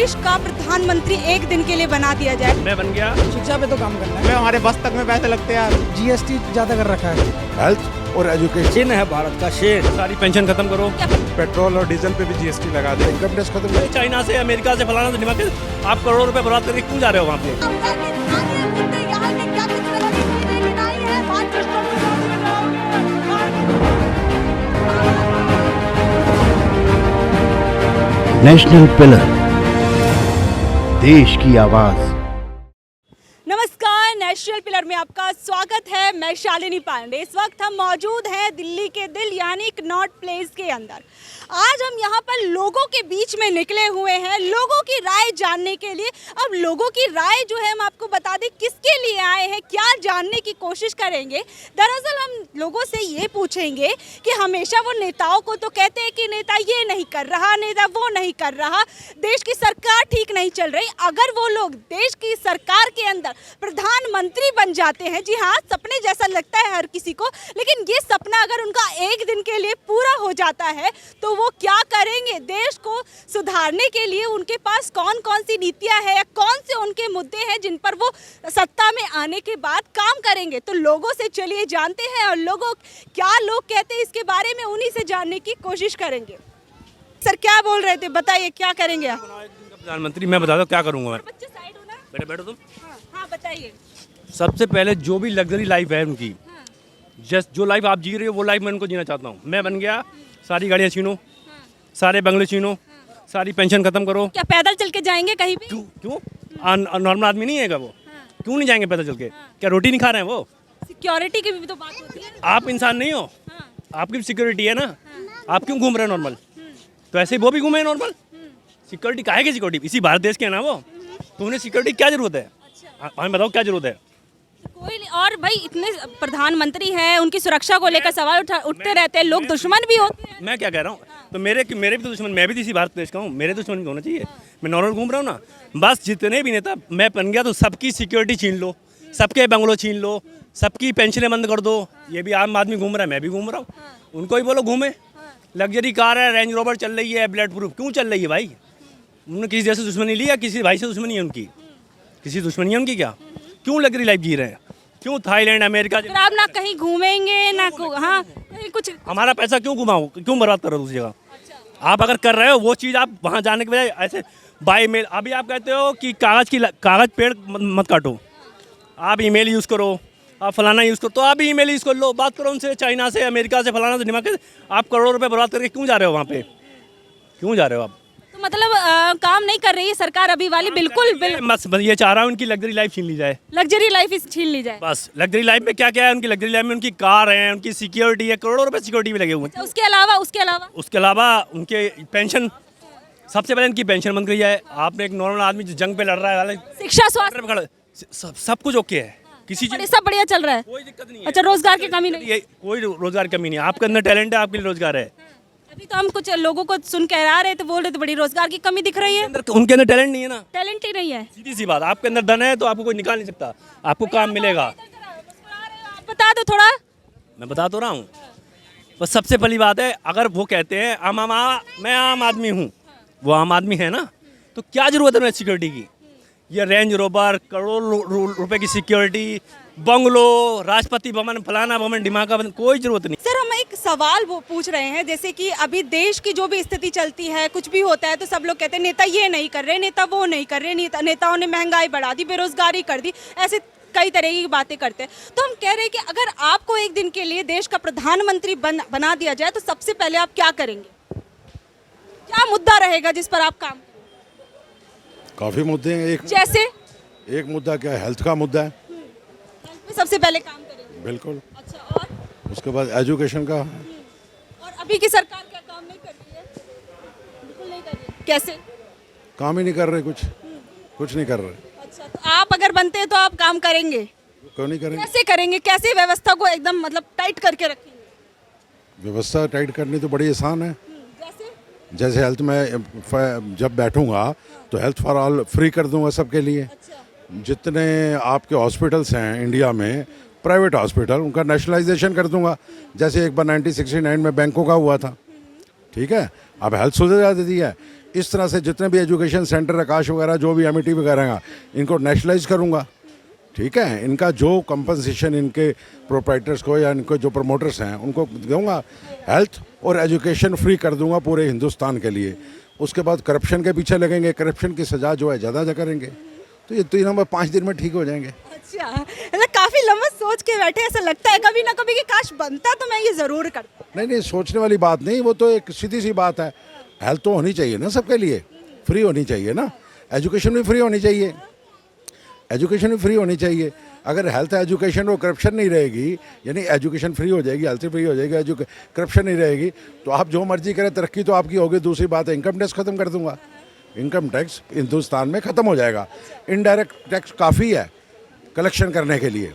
देश का प्रधानमंत्री एक दिन के लिए बना दिया जाए। मैं बन गया। शिक्षा पे तो काम करना है। मैं हमारे बस तक में पैसे लगते हैं यार। जीएसटी ज्यादा कर रखा है। हेल्थ और एजुकेशन शेर है भारत का शेर। सारी पेंशन खत्म करो। पेट्रोल और डीजल पे भी जीएसटी लगा दे। इनकम टैक्स खत्म कर। चाइना से अमेरिका से फलाना से दिमाग आप करोड़ों रुपए बर्बाद करके क्यों जा रहे हो वहाँ पे? नेशनल पिलर, देश की आवाज। नमस्कार, नेशनल पिलर में आपका स्वागत है। मैं शालिनी पांडे। इस वक्त हम मौजूद हैं दिल्ली के दिल यानी कनॉट प्लेस के अंदर। आज हम यहाँ पर लोगों के बीच में निकले हुए हैं लोगों की राय जानने के लिए। अब लोगों की राय जो है हम आपको बता दें किसके लिए आए हैं, क्या जानने की कोशिश करेंगे। दरअसल हम लोगों से ये पूछेंगे कि हमेशा वो नेताओं को तो कहते हैं कि नेता ये नहीं कर रहा, नेता वो नहीं कर रहा, देश की सरकार ठीक नहीं चल रही। अगर वो लोग देश की सरकार के अंदर प्रधानमंत्री बन जाते हैं, जी हाँ, सपने जैसा लगता है हर किसी को, लेकिन ये सपना अगर उनका एक दिन के लिए पूरा हो जाता है तो वो क्या करेंगे, देश को सुधारने के लिए उनके पास कौन कौन सी नीतियां हैं, कौन से उनके मुद्दे हैं जिन पर वो सत्ता में आने के बाद काम करेंगे। तो लोगों से चलिए जानते हैं और क्या लोग कहते हैं इसके बारे में, उन्हीं से जानने की कोशिश करेंगे। सर क्या बोल रहे थे, बताइए क्या करेंगे आप? प्रधानमंत्री मैं बता दो क्या करूँगा मैं। बच्चे साइड हो ना, बैठो बैठो तुम। हाँ बताइए। सबसे पहले जो भी लग्जरी लाइफ है उनकी, जस्ट जो लाइफ आप जी रहे हो वो लाइफ मैं उनको जीना चाहता हूँ। मैं बन गया, सारी गाड़ियाँ छीनो, सारे बंगले छीनो, सारी पेंशन खत्म करो। क्या पैदल चल के जाएंगे कहीं भी? क्यों नॉर्मल आदमी नहीं है वो? क्यों नहीं जाएंगे पैदल चल के? क्या रोटी नहीं खा रहे हैं वो? सिक्योरिटी की भी तो बात होती है। आप इंसान नहीं हो, आपकी भी सिक्योरिटी है ना। आप क्यों घूम रहे हैं नॉर्मल? तो ऐसे वो भी घूमे नॉर्मल। सिक्योरिटी काहे की सिक्योरिटी? इसी भारत देश के है ना वो, तो उन्हें सिक्योरिटी क्या जरूरत है? हमें बताओ क्या जरूरत है? कोई नहीं। और भाई इतने प्रधानमंत्री हैं, उनकी सुरक्षा को लेकर सवाल उठते रहते हैं, लोग दुश्मन भी होते हैं। मैं क्या कह रहा हूँ, तो मेरे भी तो दुश्मन, मैं भी तो इसी भारत देश का हूँ, मेरे दुश्मन भी होना चाहिए। मैं नॉर्मल घूम रहा हूँ ना। बस जितने भी नेता मैं बन गया तो सबकी सिक्योरिटी छीन लो, सबके बंगलो छीन लो, सबकी पेंशनें बंद कर दो। ये भी आम आदमी घूम रहा है, मैं भी घूम रहा हूँ, उनको ही बोलो घूमे। लग्जरी कार है, रेंज रोवर चल रही है, बुलेट प्रूफ क्यों चल रही है भाई? उन्होंने किसी देश से दुश्मनी लिया, किसी भाई से दुश्मनी है उनकी? किसी दुश्मनी है उनकी क्या? क्यों लग्जरी लाइफ जी रहे हैं? क्यों थाईलैंड अमेरिका? आप ना कहीं घूमेंगे ना हाँ कहीं कुछ। हमारा पैसा क्यों घुमाओ, क्यों बर्बाद कर रहे हो दूसरी जगह? आप अगर कर रहे हो वो चीज़, आप वहाँ जाने के बजाय ऐसे बाई मेल। अभी आप कहते हो कि कागज़ पेड़ मत काटो, आप ईमेल यूज़ करो, आप फलाना यूज़ करो, तो आप भी ईमेल यूज़ कर लो, बात करो उनसे, चाइना से अमेरिका से फलाना से दिमाग। आप करोड़ों रुपए बर्बाद करके क्यों जा रहे हो वहाँ पे? क्यों जा रहे हो आप? तो मतलब काम नहीं कर रही है सरकार अभी वाली, बिल्कुल बस ये चाह रहा हूँ उनकी लग्जरी लाइफ छीन ली जाए। लग्जरी लाइफ छीन ली जाए। बस लग्जरी लाइफ में क्या क्या है? उनकी लग्जरी लाइफ में उनकी कार है, उनकी सिक्योरिटी है, करोड़ों रुपए सिक्योरिटी भी लगे हुए हैं। उसके अलावा उनके पेंशन, सबसे पहले इनकी पेंशन बंद करी जाए। आपने एक नॉर्मल आदमी जो जंग पे लड़ रहा है, शिक्षा, स्वास्थ्य, सब कुछ ओके है, किसी चीज सब बढ़िया चल रहा है, कोई दिक्कत नहीं है। अच्छा, रोजगार की कमी नहीं है? कोई रोजगार की कमी नहीं है। आपके अंदर टैलेंट है, आपके लिए रोजगार है। अभी तो हम कुछ लोगों को सुन के आ रहे थे, बोल रहे थे बड़ी रोजगार की कमी दिख रही है। उनके अंदर टैलेंट नहीं है ना, टैलेंट ही नहीं है। सीधी सी बात। आपके अंदर धन है तो आपको कोई निकाल नहीं सकता, आपको काम मिलेगा। आप बता दो थोड़ा। मैं बता तो रहा हूँ। बस सबसे पहली बात है, अगर वो कहते हैं मैं आम आदमी हूँ, वो आम आदमी है ना, तो क्या जरूरत है उन्हें सिक्योरिटी की? ये रेंज रोवर, करोड़ों रुपए की सिक्योरिटी, बंगलो, राष्ट्रपति भवन, फलाना भवन, ढिमाका भवन, कोई जरूरत नहीं। सर हम एक सवाल वो पूछ रहे हैं, जैसे कि अभी देश की जो भी स्थिति चलती है, कुछ भी होता है तो सब लोग कहते हैं नेता ये नहीं कर रहे, नेता वो नहीं कर रहे, नेताओं ने महंगाई बढ़ा दी, बेरोजगारी कर दी, ऐसे कई तरह की बातें करते हैं। तो हम कह रहे हैं कि अगर आपको एक दिन के लिए देश का प्रधानमंत्री बना दिया जाए तो सबसे पहले आप क्या करेंगे? क्या मुद्दा रहेगा जिस पर आप काम? काफ़ी मुद्दे हैं। एक मुद्दा क्या है, हेल्थ का मुद्दा है, सबसे पहले काम करेंगे। बिल्कुल। अच्छा, और उसके बाद एजुकेशन का। और अभी की सरकार क्या काम नहीं कर रही है? बिल्कुल नहीं कर रही है। कैसे? काम ही नहीं कर रहे, कुछ नहीं कर रहे। अच्छा, तो आप अगर बनते हैं तो आप काम करेंगे? क्यों नहीं करेंगे? कैसे करेंगे? कैसे व्यवस्था को एकदम मतलब टाइट करके रखेंगे? व्यवस्था टाइट करनी तो बड़ी आसान है। जैसे हेल्थ में जब बैठूंगा तो हेल्थ फॉर ऑल फ्री कर दूंगा सबके लिए। अच्छा। जितने आपके हॉस्पिटल्स हैं इंडिया में, प्राइवेट हॉस्पिटल, उनका नेशनलाइजेशन कर दूंगा, जैसे एक बार 1969 में बैंकों का हुआ था। ठीक है, अब हेल्थ सुविधा दे दी है। इस तरह से जितने भी एजुकेशन सेंटर आकाश वगैरह जो भी एमिटी वगैरह हैं इनको नेशनलाइज करूँगा, ठीक है। इनका जो कंपनसेशन इनके प्रोप्राइटर्स को या इनको जो प्रमोटर्स हैं उनको दूंगा, हेल्थ और एजुकेशन फ्री कर दूंगा पूरे हिंदुस्तान के लिए। उसके बाद करप्शन के पीछे लगेंगे, करप्शन की सज़ा जो है ज़्यादा करेंगे, तो ये 3 नंबर 5 दिन में ठीक हो जाएंगे। अच्छा, मतलब काफी लंबा सोच के बैठे, ऐसा लगता है कभी ना कभी कि काश बनता तो मैं ये जरूर करता। नहीं, सोचने वाली बात नहीं, वो तो एक सीधी सी बात है। हेल्थ तो होनी चाहिए ना सबके लिए, फ्री होनी चाहिए ना। एजुकेशन भी फ्री होनी चाहिए, एजुकेशन भी फ्री होनी चाहिए। अगर हेल्थ एजुकेशन और करप्शन नहीं रहेगी, यानी एजुकेशन फ्री हो जाएगी, हेल्थ फ्री हो जाएगी, करप्शन नहीं रहेगी, तो आप जो मर्जी करें, तरक्की तो आपकी होगी। दूसरी बात है, इनकम टैक्स ख़त्म कर दूंगा। इनकम टैक्स हिंदुस्तान में ख़त्म हो जाएगा। इनडायरेक्ट टैक्स काफ़ी है कलेक्शन करने के लिए,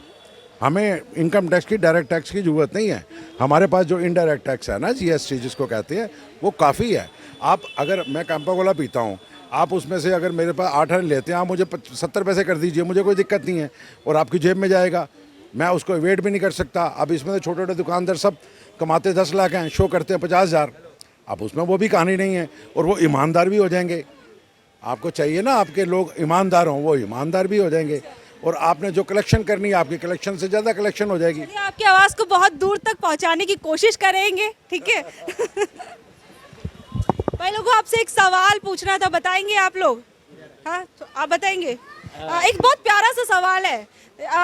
हमें इनकम टैक्स की डायरेक्ट टैक्स की ज़रूरत नहीं है। हमारे पास जो इनडायरेक्ट टैक्स है ना, जीएसटी जिसको कहते हैं, वो काफ़ी है। आप अगर मैं कैंपा कोला पीता हूँ, आप उसमें से अगर मेरे पास 8 आने लेते हैं, आप मुझे 70 पैसे कर दीजिए, मुझे कोई दिक्कत नहीं है, और आपकी जेब में जाएगा, मैं उसको वेट भी नहीं कर सकता। अब इसमें तो छोटे छोटे दुकानदार सब कमाते 10 लाख हैं, शो करते हैं 50,000। अब उसमें वो भी कहानी नहीं है, और वो ईमानदार भी हो जाएंगे। आपको चाहिए ना आपके लोग ईमानदार हों, वो ईमानदार भी हो जाएंगे, और आपने जो कलेक्शन करनी है, आपकी कलेक्शन से ज़्यादा कलेक्शन हो जाएगी। चलिए, आपकी आवाज़ को बहुत दूर तक पहुंचाने की कोशिश करेंगे, ठीक है। भाई लोगों, आपसे एक सवाल पूछना था, बताएंगे आप लोग? हाँ, तो आप बताएंगे। एक बहुत प्यारा सा सवाल है।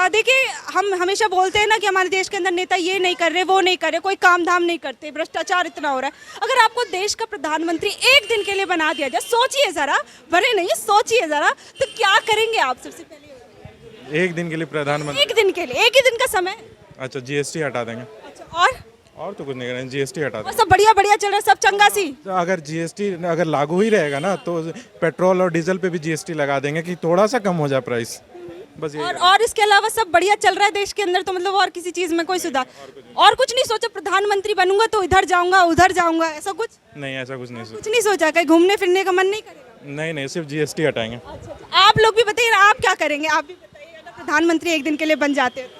देखिए, हम हमेशा बोलते हैं ना कि हमारे देश के अंदर नेता ये नहीं कर रहे, वो नहीं कर रहे, कोई काम धाम नहीं करते, भ्रष्टाचार इतना हो रहा है। अगर आपको देश का प्रधानमंत्री एक दिन के लिए बना दिया जाए, सोचिए जरा, बड़े नहीं, सोचिए जरा, तो क्या करेंगे आप? सबसे पहले एक दिन के लिए प्रधानमंत्री, एक दिन के लिए, एक ही दिन का समय। अच्छा, जीएसटी हटा देंगे। अच्छा, और तो कुछ नहीं करेंगे, जीएसटी हटा और देंगे। सब बढ़िया बढ़िया चल रहा है, सब चंगा सी। तो अगर जीएसटी अगर लागू ही रहेगा ना, तो पेट्रोल और डीजल पे भी जीएसटी लगा देंगे कि थोड़ा सा कम हो जाए प्राइस, बस यही। और इसके अलावा सब बढ़िया चल रहा है देश के अंदर, तो मतलब और किसी चीज में कोई सुधार और कुछ नहीं सोचा? प्रधानमंत्री बनूंगा तो इधर जाऊंगा, उधर जाऊंगा, ऐसा कुछ नहीं, ऐसा कुछ नहीं कुछ नहीं सोचा? कहीं घूमने फिरने का मन नहीं करेगा? नहीं, सिर्फ जीएसटी हटाएंगे। अच्छा, आप लोग भी बताइए, आप क्या करेंगे? आप भी बताइए, अगर प्रधानमंत्री एक दिन के लिए बन जाते हैं तो।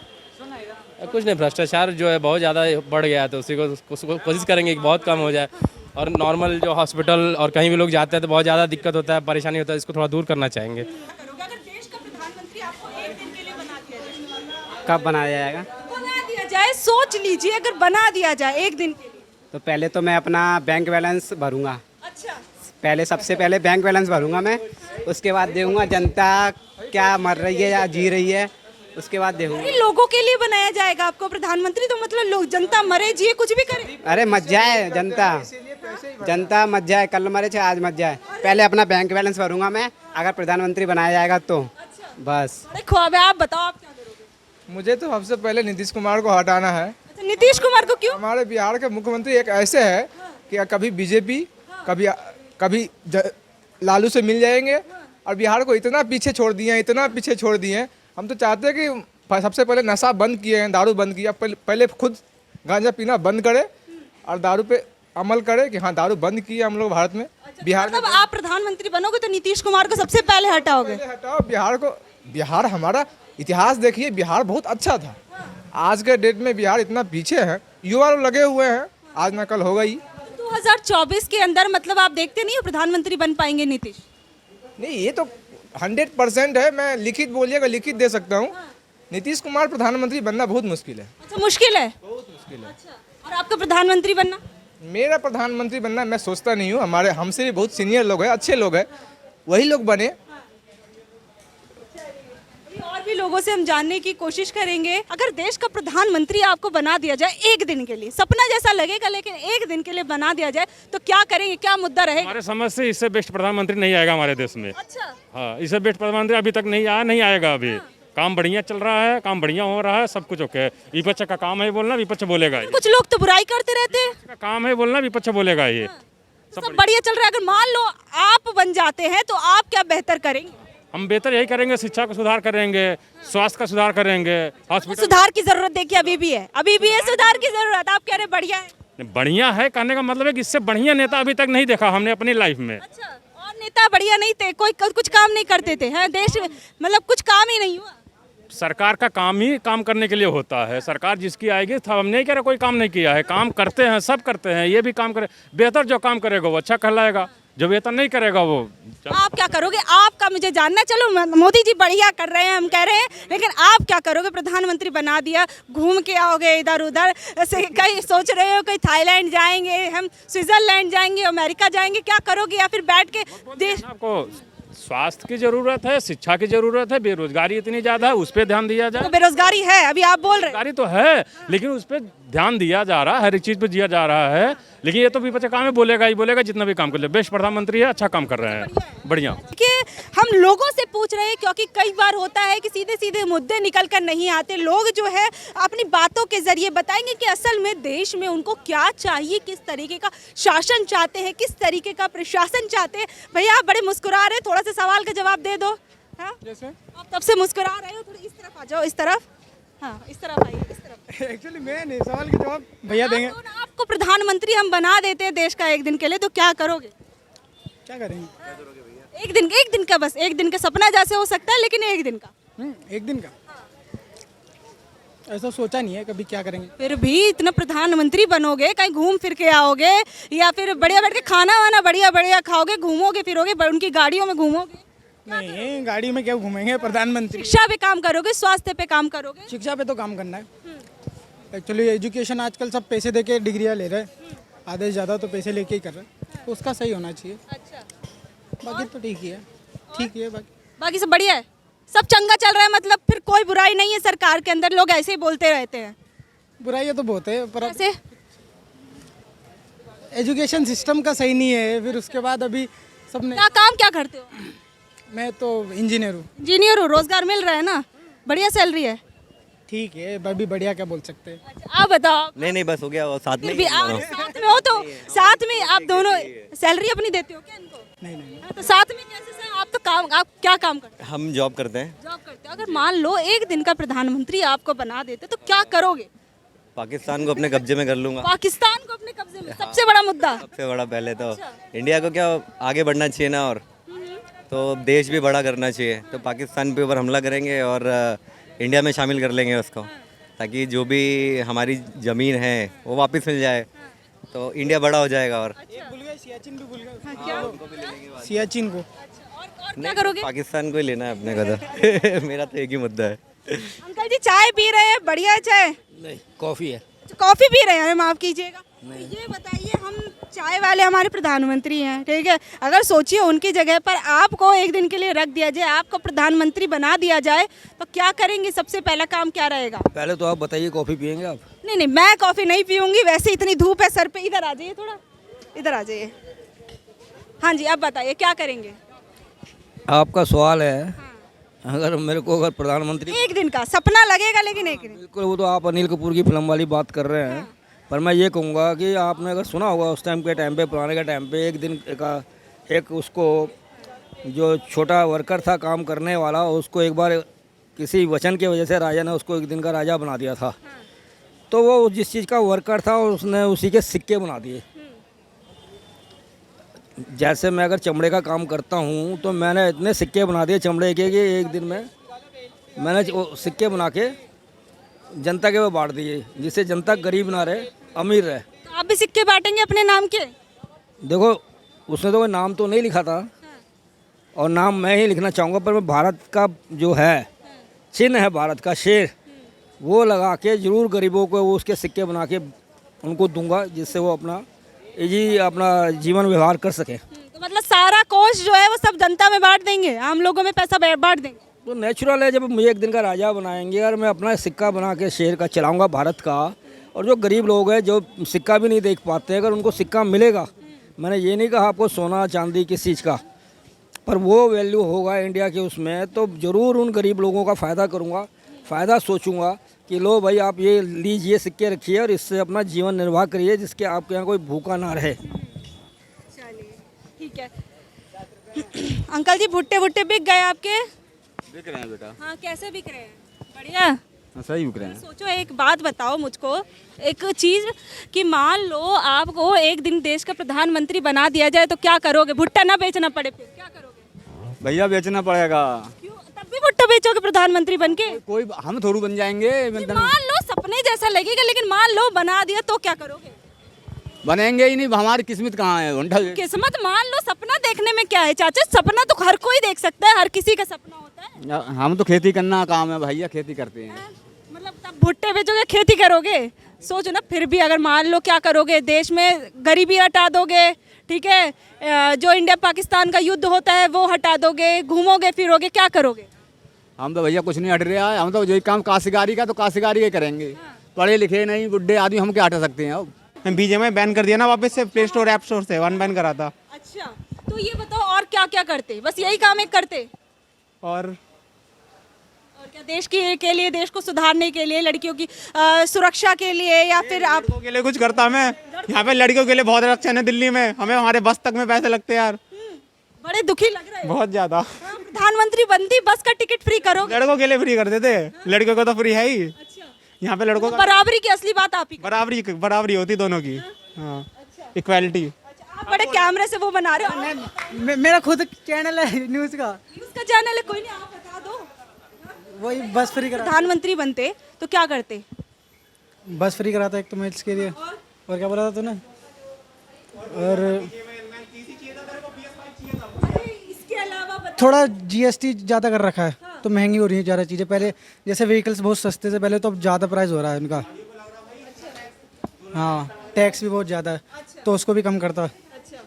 कुछ नहीं, भ्रष्टाचार जो है बहुत ज़्यादा बढ़ गया है, तो उसी को कोशिश करेंगे कि बहुत कम हो जाए। और नॉर्मल जो हॉस्पिटल और कहीं भी लोग जाते हैं तो बहुत ज़्यादा दिक्कत होता है, परेशानी होता है, इसको थोड़ा दूर करना चाहेंगे। अगर देश का प्रधानमंत्री आपको एक दिन के लिए बना दिया जाए, कब बनाया जाएगा? बना दिया जाए, सोच लीजिए, अगर बना दिया जाए एक दिन के लिए। तो पहले तो मैं अपना बैंक बैलेंस भरूंगा। अच्छा, पहले सबसे पहले बैंक बैलेंस भरूंगा मैं, उसके बाद देखूंगा जनता क्या मर रही है या जी रही है, उसके बाद देखूंगा। ये लोगों के लिए बनाया जाएगा आपको प्रधानमंत्री, तो मतलब लोग, जनता मरे जिए कुछ भी करे। अरे मत जाए जनता मत जाए, कल मरे चाहे आज मत जाए। पहले अपना बैंक बैलेंस भरूंगा मैं, अगर प्रधानमंत्री बनाया जाएगा तो बस। देखो, अब आप बताओ, आप क्या करोगे? मुझे तो सबसे पहले नीतीश कुमार को हटाना है। अच्छा, नीतीश कुमार को क्यों? हमारे बिहार के मुख्यमंत्री एक ऐसे हैं कि कभी बीजेपी, कभी लालू से मिल जाएंगे, और बिहार को इतना पीछे छोड़ दिए हैं, इतना पीछे छोड़ दिए हैं। हम तो चाहते हैं कि सबसे पहले नशा बंद किए हैं, दारू बंद किया, पहले खुद गांजा पीना बंद करे और दारू पे अमल करे कि हाँ, दारू बंद किया हम लोग भारत में। बिहार में मतलब आप प्रधानमंत्री बनोगे तो नीतीश कुमार को सबसे पहले हटाओगे? पहले हटाओ बिहार को। बिहार, हमारा इतिहास देखिए, बिहार बहुत अच्छा था। आज के डेट में बिहार इतना पीछे है, युवा लोग लगे हुए हैं, आज ना कल होगा ही। 2024 के अंदर मतलब आप देखते नहीं हो प्रधानमंत्री बन पाएंगे नीतीश? नहीं, ये तो 100% है। मैं लिखित बोलिएगा, लिखित दे सकता हूँ। नीतीश कुमार प्रधानमंत्री बनना बहुत मुश्किल है। अच्छा, मुश्किल है? बहुत मुश्किल है। अच्छा, और आपका प्रधानमंत्री बनना? मेरा प्रधानमंत्री बनना मैं सोचता नहीं हूँ। हमारे हमसे भी बहुत सीनियर लोग हैं, अच्छे लोग हैं, वही लोग बने। और भी लोगों से हम जानने की कोशिश करेंगे। अगर देश का प्रधानमंत्री आपको बना दिया जाए एक दिन के लिए, सपना जैसा लगेगा, लेकिन एक दिन के लिए बना दिया जाए तो क्या करेंगे, क्या मुद्दा रहेगा? हमारे समझ से इससे बेस्ट प्रधानमंत्री नहीं आएगा हमारे देश में। अच्छा, हाँ, इससे बेस्ट प्रधानमंत्री अभी तक नहीं आया, नहीं आएगा। अभी काम बढ़िया चल रहा है, काम बढ़िया हो रहा है, सब कुछ ओके है। विपक्ष का काम है बोलना, विपक्ष बोलेगा। ये कुछ लोग तो बुराई करते रहते हैं। का काम है बोलना, विपक्ष बोलेगा। ये सब बढ़िया चल रहा है, अगर मान लो आप बन जाते हैं तो आप क्या बेहतर करेंगे? हम बेहतर यही करेंगे, शिक्षा का सुधार करेंगे, स्वास्थ्य का सुधार करेंगे, हॉस्पिटल। सुधार की जरूरत देखिए अभी भी है, अभी भी है सुधार की जरूरत। आप कह रहे बढ़िया है? बढ़िया है कहने का मतलब है कि इससे बढ़िया नेता अभी तक नहीं देखा हमने अपनी लाइफ में। अच्छा, और नेता बढ़िया नहीं थे, कोई कुछ काम नहीं करते थे, हैं? देश में मतलब कुछ काम ही नहीं हुआ। सरकार का काम ही काम करने के लिए होता है। सरकार जिसकी आएगी, हम नहीं कह रहे कोई काम नहीं किया है, काम करते हैं, सब करते हैं। ये भी काम करे, बेहतर जो काम करेगा वो अच्छा कहलाएगा। जो वेतन नहीं करेगा वो आप क्या करोगे? आपका मुझे जानना, चलो मोदी जी बढ़िया कर रहे हैं, हम कह रहे हैं, लेकिन आप क्या करोगे? प्रधानमंत्री बना दिया, घूम के आओगे इधर उधर से, कहीं सोच रहे हो कहीं थाईलैंड जाएंगे, हम स्विट्जरलैंड जाएंगे, अमेरिका जाएंगे, क्या करोगे? या फिर बैठ के देश आपको स्वास्थ्य की जरूरत है, शिक्षा की जरूरत है, बेरोजगारी इतनी ज्यादा है, उस पर ध्यान दिया जाए। तो बेरोजगारी है, अभी आप बोल रहे हैं बेरोजगारी तो है, लेकिन उस पर ध्यान दिया जा रहा है, हर एक चीज पे दिया जा रहा है। लेकिन ये तो विपक्ष काम है, बोलेगा ही बोलेगा, जितना भी काम कर ले। बेस्ट प्रधानमंत्री है, अच्छा काम कर रहे हैं, बढ़िया। कि हम लोगों से पूछ रहे हैं, क्योंकि कई बार होता है कि सीधे सीधे मुद्दे निकल कर नहीं आते। लोग जो है अपनी बातों के जरिए बताएंगे कि असल में देश में उनको क्या चाहिए, किस तरीके का शासन चाहते हैं, किस तरीके का प्रशासन चाहते हैं। भैया आप बड़े मुस्कुरा रहे हैं, थोड़ा सा सवाल का जवाब दे दो। हाँ? आप तब से मुस्कुरा रहे हो, थोड़ी इस तरफ आ जाओ, इस तरफ, हाँ इस तरफ आइए, इस तरफ। एक्चुअली मैं नहीं, सवाल के जवाब भैया देंगे। आपको प्रधानमंत्री हम बना देते हैं देश का एक दिन के लिए, तो क्या करोगे? क्या करेंगे? एक दिन का, बस एक दिन का सपना जैसे हो सकता है, लेकिन एक दिन का। एक दिन का ऐसा सोचा नहीं है कभी क्या करेंगे। फिर भी इतना प्रधानमंत्री बनोगे, कहीं घूम फिर के आओगे, या फिर बढ़िया बैठ के खाना वाना बढ़िया बढ़िया खाओगे, घूमोगे फिरोगे, उनकी गाड़ियों में घूमोगे? नहीं, गाड़ी में क्या घूमेंगे? प्रधानमंत्री। शिक्षा पे काम करोगे, स्वास्थ्य पे काम करोगे? शिक्षा पे तो काम करना है। एक्चुअली एजुकेशन आजकल सब पैसे देके डिग्रियां ले रहे हैं, आधे से ज़्यादा तो पैसे लेके ही कर रहे हैं, तो उसका सही होना चाहिए। अच्छा, बाकी तो ठीक ही है, ठीक ही है। बाकी सब बढ़िया है, सब चंगा चल रहा है, मतलब फिर कोई बुराई नहीं है सरकार के अंदर, लोग ऐसे ही बोलते रहते हैं। बुराइयाँ तो बहुत है, पर अब ऐसे एजुकेशन सिस्टम का सही नहीं है। फिर उसके बाद अभी सबने, क्या काम क्या करते हो? मैं तो इंजीनियर हूँ। इंजीनियर हो, रोजगार मिल रहा है ना, बढ़िया सैलरी है? ठीक है, अभी बढ़िया क्या बोल सकते हैं। अच्छा, आप बताओ। नहीं बस हो गया, और साथ फिर में भी आप साथ में हो, तो साथ में आप दोनों सैलरी अपनी देते हो क्या इनको? नहीं। हाँ, तो साथ में कैसे से आप तो काम, आप क्या काम करते हो? हम जॉब करते हैं। जॉब करते हो। अगर मान लो एक दिन का प्रधानमंत्री आपको बना देते, तो क्या करोगे? पाकिस्तान को अपने कब्जे में कर लूंगा। पाकिस्तान को अपने कब्जे में, सबसे बड़ा मुद्दा। सबसे बड़ा पहले तो इंडिया को क्या आगे बढ़ना चाहिए ना, और तो देश भी बड़ा करना चाहिए। तो पाकिस्तान पे ऊपर हमला करेंगे और इंडिया में शामिल कर लेंगे उसको, ताकि जो भी हमारी ज़मीन है वो वापस मिल जाए, तो इंडिया बड़ा हो जाएगा। और भूल गए, सियाचिन भी भूल गए। क्या? सियाचिन को और क्या करोगे? पाकिस्तान को ही लेना है अपने का तो मेरा तो एक ही मुद्दा है। अंकल जी चाय पी रहे हैं, बढ़िया है चाय? नहीं, कॉफ़ी है। कॉफी पी रहे हैं, माफ कीजिएगा। तो ये बताइए, हम चाय वाले हमारे प्रधानमंत्री हैं, ठीक है, अगर सोचिए उनकी जगह पर आपको एक दिन के लिए रख दिया जाए, आपको प्रधानमंत्री बना दिया जाए, तो क्या करेंगे? सबसे पहला काम क्या रहेगा? पहले तो आप बताइए, कॉफ़ी पियेंगे आप? नहीं, मैं कॉफी नहीं पीऊंगी, वैसे इतनी धूप है सर पे। इधर आ जाइए, थोड़ा इधर आ जाइए। हाँ जी, अब बताइए क्या करेंगे? आपका सवाल है, अगर मेरे को अगर प्रधानमंत्री, एक दिन का सपना लगेगा, लेकिन एक दिन। बिल्कुल, वो तो आप अनिल कपूर की फिल्म वाली बात कर रहे हैं, पर मैं ये कहूँगा कि आपने अगर सुना होगा उस टाइम के टाइम पे, पुराने के टाइम पे, एक दिन का एक उसको जो छोटा वर्कर था काम करने वाला, उसको एक बार किसी वचन की वजह से राजा ने उसको एक दिन का राजा बना दिया था। तो वो जिस चीज़ का वर्कर था उसने उसी के सिक्के बना दिए। जैसे मैं अगर चमड़े का काम करता हूँ तो मैंने इतने सिक्के बना दिए चमड़े के कि एक दिन में मैंने वो सिक्के बना के जनता के वो बांट दिए, जिससे जनता गरीब ना रहे, अमीर रहे। तो आप भी सिक्के बांटेंगे अपने नाम के? देखो, उसने तो कोई नाम तो नहीं लिखा था, और नाम मैं ही लिखना चाहूँगा, पर मैं भारत का जो है चिन्ह है, भारत का शेर, वो लगा के ज़रूर गरीबों को वो उसके सिक्के बना के उनको दूंगा, जिससे वो अपना जीवन व्यवहार कर सकें। तो मतलब सारा कोष जो है वो सब जनता में बांट देंगे, आम लोगों में पैसा बांट देंगे? तो नेचुरल है, जब मुझे एक दिन का राजा बनाएंगे और मैं अपना सिक्का बना के शेर का चलाऊंगा भारत का, और जो गरीब लोग हैं जो सिक्का भी नहीं देख पाते हैं, अगर उनको सिक्का मिलेगा, मैंने ये नहीं कहा आपको सोना चांदी किस चीज़ का, पर वो वैल्यू होगा इंडिया के उसमें, तो ज़रूर उन गरीब लोगों का फ़ायदा करूँगा, फ़ायदा सोचूंगा कि लो भाई आप ये लीजिए, सिक्के रखिए और इससे अपना जीवन निर्वाह करिए, जिसके आपके यहाँ कोई भूखा ना रहे। चलिए ठीक है। अंकल जी भुट्टे बिक गए आपके? बिक रहे हैं बेटा। हाँ, कैसे बिक रहे हैं? बढ़िया, सही बिक रहे हैं। सोचो एक बात बताओ मुझको, एक चीज़ कि मान लो आपको एक दिन देश का प्रधानमंत्री बना दिया जाए, तो क्या करोगे? भुट्टा ना बेचना पड़े, फिर क्या करोगे? भैया बेचना पड़ेगा। क्यों? तब भी भुट्टा बेचोगे प्रधानमंत्री बन के? कोई हम थोड़ू बन जाएंगे। मान लो सपने जैसा लगेगा, लेकिन मान लो बना दिया तो क्या करोगे? बनेंगे ही नहीं, हमारी किस्मत कहाँ है उनका। किस्मत मान लो, सपना देखने में क्या है चाचा, सपना तो हर कोई देख सकता है, हर किसी का सपना होता है। हम तो खेती करना काम है भैया, खेती करते हैं। मतलब तब भुट्टे बेचोगे, खेती करोगे, सोचो ना। फिर भी अगर मान लो क्या करोगे, देश में गरीबी हटा दोगे, ठीक है, जो इंडिया पाकिस्तान का युद्ध होता है वो हटा दोगे, घूमोगे फिरोगे, क्या करोगे? हम तो भैया कुछ नहीं हट रहा है, हम तो यही काम काश्तकारी का तो काश्तकारी के करेंगे। पढ़े लिखे नहीं बुढ़े आदमी हम क्या हटा सकते हैं। अब बीजेपी बैन कर दिया ना वापस से, प्ले स्टोर ऐप स्टोर से वन बैन करा था। अच्छा, तो ये बताओ और क्या क्या करते? बस यही काम एक करते? और क्या देश के लिए, देश को सुधारने के लिए, लड़कियों की सुरक्षा के लिए, या फिर आप लड़कों के लिए कुछ करता मैं? यहाँ पे लड़कियों के लिए बहुत आरक्षण है दिल्ली में, हमें हमारे बस तक में पैसे लगते हैं यार। बड़े दुखी लग रहे हैं। बहुत ज्यादा। प्रधानमंत्री बनती, बस का टिकट फ्री करो। लड़कों के लिए फ्री कर देते, लड़कियों को तो फ्री है ही। यहाँ पे लड़कों का बराबरी की असली बात आप ही बराबरी होती दोनों की। हाँ, इक्वालिटी। आप बड़े कैमरे से वो बना रहे हो। मेरा खुद चैनल है न्यूज का, न्यूज़ का चैनल है, कोई नहीं, आप बता दो। वही बस फ्री करा। प्रधानमंत्री बनते तो क्या करते? बस फ्री कराता एक तो मैं इसके लिए, और क्या बोला था तूने? और इसके अलावा थोड़ा जीएसटी ज़्यादा कर रखा है, तो महंगी हो रही है ज़्यादा चीज़ें। पहले जैसे व्हीकल्स बहुत सस्ते थे पहले, तो अब ज़्यादा प्राइस हो रहा है उनका। हाँ, टैक्स भी बहुत ज़्यादा है, तो उसको भी कम करता। अच्छा,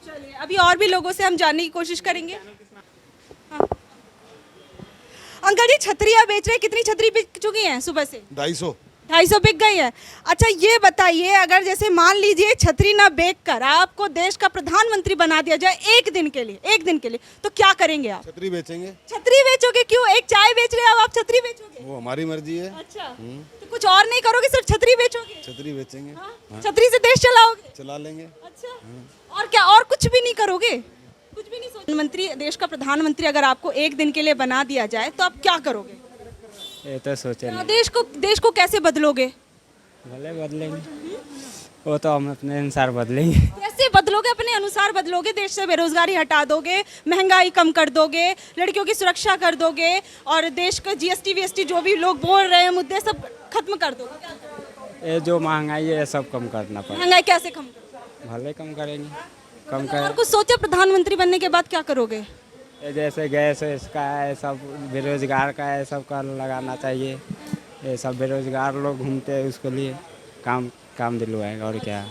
चलिए अभी और भी लोगों से हम जानने की कोशिश करेंगे। हाँ। अंकल जी, छतरियाँ बेच रहे हैं, कितनी छतरी बिक चुकी हैं सुबह से? 250 बिक गई है। अच्छा ये बताइए, अगर जैसे मान लीजिए छतरी ना बेच कर आपको देश का प्रधानमंत्री बना दिया जाए एक दिन के लिए, तो क्या करेंगे आप? छतरी बेचेंगे। छतरी बेचोगे? क्यों? एक चाय बेच रहे हैं अब, आप छतरी बेचोगे? वो हमारी मर्जी है। अच्छा, तो कुछ और नहीं करोगे, सिर्फ छतरी बेचोगे? छतरी बेचेंगे। हाँ? छतरी से देश चलाओगे? चला लेंगे। अच्छा, और क्या, और कुछ भी नहीं करोगे? कुछ भी नहीं सोच? मंत्री, देश का प्रधानमंत्री अगर आपको एक दिन के लिए बना दिया जाए तो आप क्या करोगे? ये तो सोचे देश को कैसे बदलोगे? भले बदलेंगे, वो तो हम अपने अनुसार बदलेंगे। कैसे बदलोगे? अपने अनुसार बदलोगे? देश से बेरोजगारी हटा दोगे, महंगाई कम कर दोगे, लड़कियों की सुरक्षा कर दोगे, और देश का जीएसटी जो भी लोग बोल रहे हैं मुद्दे सब खत्म कर दोगे? ये जो महंगाई है सब कम करना पड़ेगा। महंगाई कैसे कम करोगे? भले कम करेंगे, कम और कुछ सोचा प्रधानमंत्री बनने के बाद क्या करोगे? ये जैसे गैस इसका है, सब बेरोजगार का है, सब का लगाना चाहिए। ये सब बेरोजगार लोग घूमते हैं, उसके लिए काम दिलवाएगा, और क्या।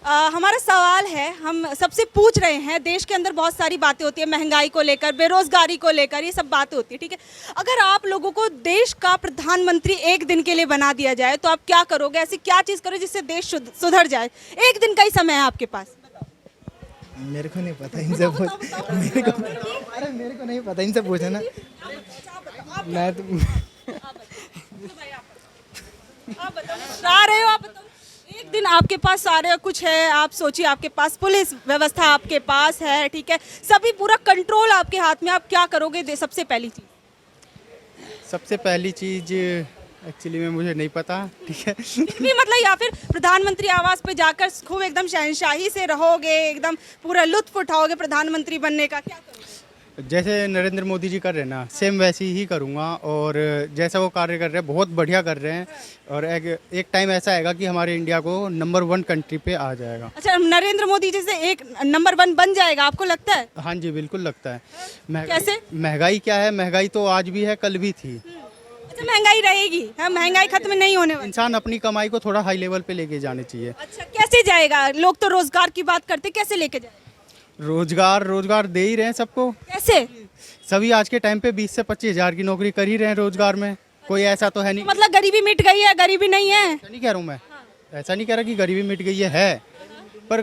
हमारा सवाल है, हम सबसे पूछ रहे हैं, देश के अंदर बहुत सारी बातें होती है, महंगाई को लेकर, बेरोजगारी को लेकर, ये सब बातें होती है, ठीक है। अगर आप लोगों को देश का प्रधानमंत्री एक दिन के लिए बना दिया जाए तो आप क्या करोगे? ऐसी क्या चीज़ करो जिससे देश सुधर जाए? एक दिन का ही समय है आपके पास। मेरे को नहीं पता इनसे पूछ, मेरे को नहीं पता इनसे पूछे ना। मैं तो आप बता रहे हो, आप बताओ। एक दिन आपके पास सारे कुछ है, आप सोचिए, आपके पास पुलिस व्यवस्था आपके पास है, ठीक है, सभी पूरा कंट्रोल आपके हाथ में, आप क्या करोगे? सबसे पहली चीज़ एक्चुअली में मुझे नहीं पता, ठीक है। भी मतलब, या फिर प्रधानमंत्री आवास पे जाकर खूब एकदम शहंशाही से रहोगे, एकदम पूरा लुत्फ उठाओगे प्रधानमंत्री बनने का, क्या करोगे? जैसे नरेंद्र मोदी जी कर रहे हैं ना, सेम वैसे ही करूँगा। और जैसा वो कार्य कर रहे हैं, बहुत बढ़िया कर रहे हैं। और एक टाइम ऐसा आएगा कि हमारे इंडिया को नंबर 1 कंट्री पे आ जाएगा। अच्छा, नरेंद्र मोदी जी से एक नंबर 1 बन जाएगा, आपको लगता है? हाँ जी, बिल्कुल लगता है। कैसे? महंगाई क्या है? महंगाई तो आज भी है, कल भी थी। अच्छा, महंगाई रहेगी? हाँ, महंगाई खत्म नहीं होने वाली। इंसान अपनी कमाई को थोड़ा हाई लेवल पे लेके जाने चाहिए। अच्छा, कैसे जाएगा? लोग तो रोजगार की बात करते, कैसे लेके जाए? रोजगार दे ही रहे हैं सबको। कैसे? सभी आज के टाइम पे 20 से 25 हज़ार की नौकरी कर ही रहे हैं रोजगार में। कोई ऐसा तो है नहीं, मतलब गरीबी मिट गई है? गरीबी नहीं है, ऐसा नहीं कह रहा हूँ मैं। ऐसा नहीं कह रहा कि गरीबी मिट गई है, पर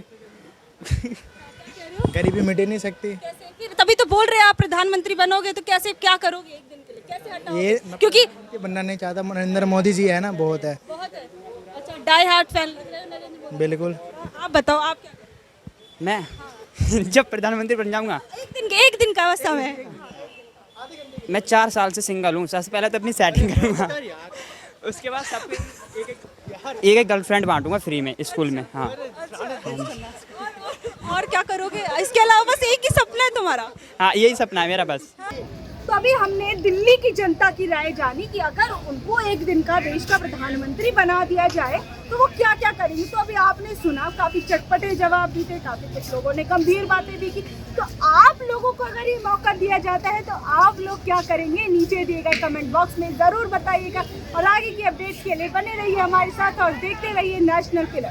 गरीबी मिट ही नहीं सकती। फिर तभी तो बोल रहे हैं आप प्रधानमंत्री बनोगे, तो कैसे, क्या करोगे एक दिन के लिए, कैसे हटाओगे? ये क्योंकि बनना नहीं चाहता, नरेंद्र मोदी जी है ना, बहुत है। अच्छा, डाई हार्ट फैन लग रहे हो नरेंद्र मोदी। बिल्कुल। आप बताओ, आप क्या करोगे? मैं जब प्रधानमंत्री बन जाऊंगा, एक दिन का समय है। मैं 4 साल से सिंगल हूँ। सबसे पहले तो अपनी सेटिंग करूँगा, उसके बाद सब एक गर्लफ्रेंड बांटूंगा फ्री में स्कूल में। हाँ, और क्या करोगे इसके अलावा? बस एक ही सपना है तुम्हारा? हाँ, यही सपना है मेरा बस। तो अभी हमने दिल्ली की जनता की राय जानी कि अगर उनको एक दिन का देश का प्रधानमंत्री बना दिया जाए तो वो क्या क्या करेंगे। तो अभी आपने सुना, काफ़ी चटपटे जवाब भी थे, काफ़ी कुछ लोगों ने गंभीर बातें भी की। तो आप लोगों को अगर ये मौका दिया जाता है तो आप लोग क्या करेंगे, नीचे दिए गए कमेंट बॉक्स में ज़रूर बताइएगा। और आगे की अपडेट्स के लिए बने रहिए हमारे साथ और देखते रहिए नेशनल फिल्म।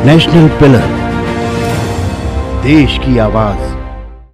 नेशनल पिलर, देश की आवाज।